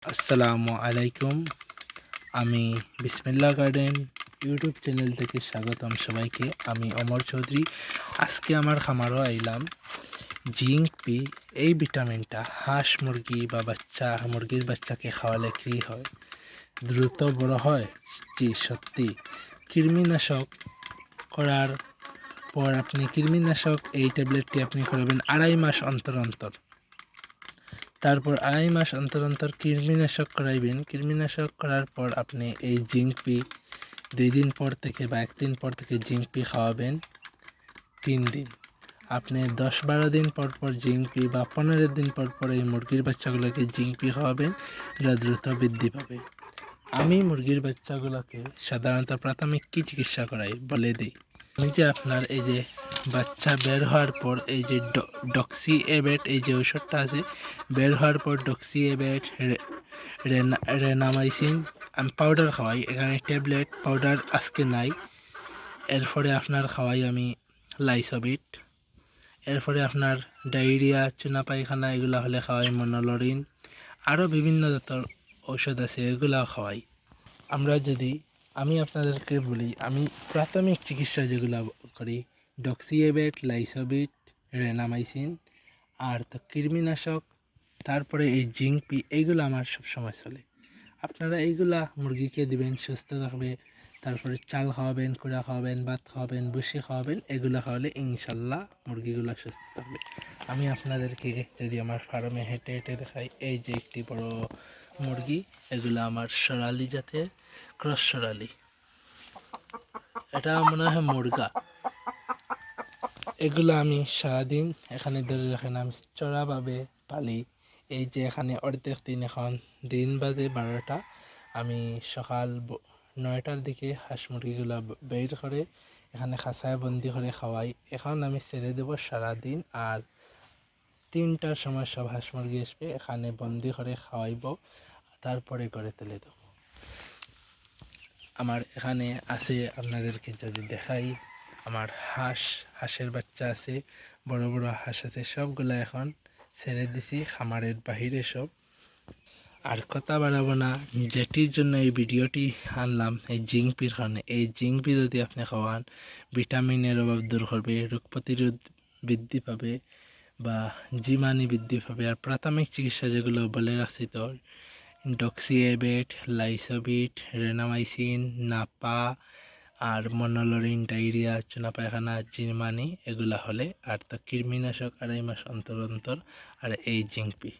আসসালামু আলাইকুম। আমি বিসমিল্লাহ গার্ডেন ইউটিউব চ্যানেল থেকে স্বাগতম সবাইকে। আমি অমর চৌধুরী। আজকে আমার খামারও আইলাম জিঙ্ক পি। এই ভিটামিনটা হাঁস মুরগি বা মুরগির বাচ্চাকে খাওয়ালে কী হয়? দ্রুত বড় হয়? জি সত্যি। কৃমিনাশক করার পর কৃমিনাশক এই ট্যাবলেটটি আপনি খাওয়াবেন 2.5 মাস অন্তর অন্তর। তারপর 2.5 মাস অন্তর অন্তর কৃমিনাশক করাইবেন। কৃমিনাশক করার পর আপনি এই জিঙ্ক পি 2 দিন পর থেকে বা 1 দিন পর থেকে জিঙ্ক পি খাওয়াবেন 3 দিন। আপনি 10-12 দিন পর পর জিঙ্ক পি বা 15 দিন পর পর এই মুরগির বাচ্চাগুলোকে জিঙ্ক পি খাওয়াবেন। এরা দ্রুত বৃদ্ধি পাবে। আমি মুরগির বাচ্চাগুলোকে সাধারণত প্রাথমিক কী চিকিৎসা করাই বলে দিই। আমি যে আপনার এই যে বাচ্চা বের হওয়ার পর এই যে ডক্সি এবেট এই যে ঔষধটা আছে, বের হওয়ার পর ডক্সি এবেট রেনামাইসিন আমি পাউডার খাওয়াই। এখানে ট্যাবলেট পাউডার আজকে নাই। এরপরে আপনার খাওয়াই আমি লাইসোবিট। এরপরে আপনার ডায়রিয়া চুনা পায়খানা এগুলো হলে খাওয়াই মনোলরিন। আরও বিভিন্ন জাতের ঔষধ আছে, এগুলাও খাওয়াই। আমি আপনাদেরকে বলি, আমি প্রাথমিক চিকিৎসা যেগুলো করি ডক্সিএবেট, লাইসোবিট, রেনামাইসিন আর তো কৃমিনাশক, তারপরে এই জিঙ্ক পি, এইগুলো আমার সবসময় চলে। আপনারা এইগুলা মুরগিকে দিবেন, সুস্থ থাকবে। তারপরে চাল খাওয়াবেন, কুড়া খাওয়াবেন, ভাত খাওয়াবেন, ভুসি খাওয়াবেন। এগুলো খাওয়ালে ইনশাল্লাহ মুরগিগুলো সুস্থ থাকবে। আমি আপনাদেরকে যদি আমার ফার্মে হেঁটে হেঁটে দেখাই, এই যে একটি বড় মুরগি, এগুলো আমার সোনালি জাতের ক্রস সোনালি। এটা মনে হয় মুরগা। এগুলো আমি সারাদিন এখানে ধরে রাখেন, আমি চড়াভাবে পালি। এই যে এখানে অর্ধেক দিন, এখন দিন বাজে 12টা। আমি সকাল 9টার দিকে হাঁস মুরগিগুলো বের করে এখানে খাঁচায় বন্দি করে খাওয়াই। এখন আমি ছেড়ে দেবো সারাদিন, আর 3টার সময় সব হাঁস মুরগি আসবে, এখানে বন্দি করে খাওয়াইব, তারপরে করে তুলে দেবো। আমার এখানে আছে, আপনাদেরকে যদি দেখাই, আমার হাঁসের বাচ্চা আছে, বড় বড় হাঁস আছে, সবগুলো এখন ছেড়ে দিছি খামারের বাহিরে সব। আর কথা বাড়াবো না, যেটির জন্য এই ভিডিওটি আনলাম, এই জিঙ্ক পির কারণে। এই জিঙ্ক পি যদি আপনি খাওয়ান, ভিটামিনের অভাব দূর করবে, রোগ প্রতিরোধ বৃদ্ধি পাবে বা জিমানি বৃদ্ধি পাবে। আর প্রাথমিক চিকিৎসা যেগুলো বলে রাখছি, তো ডক্সিএবেট, লাইসোবিট, রেনামাইসিন, নাপা আর মনোলরিন, ডায়রিয়া চুনা পায়খানা, জিমানি এগুলা হলে, আর তো কৃমিনাশক 2.5 মাস অন্তর অন্তর, আর এই জিঙ্ক পি।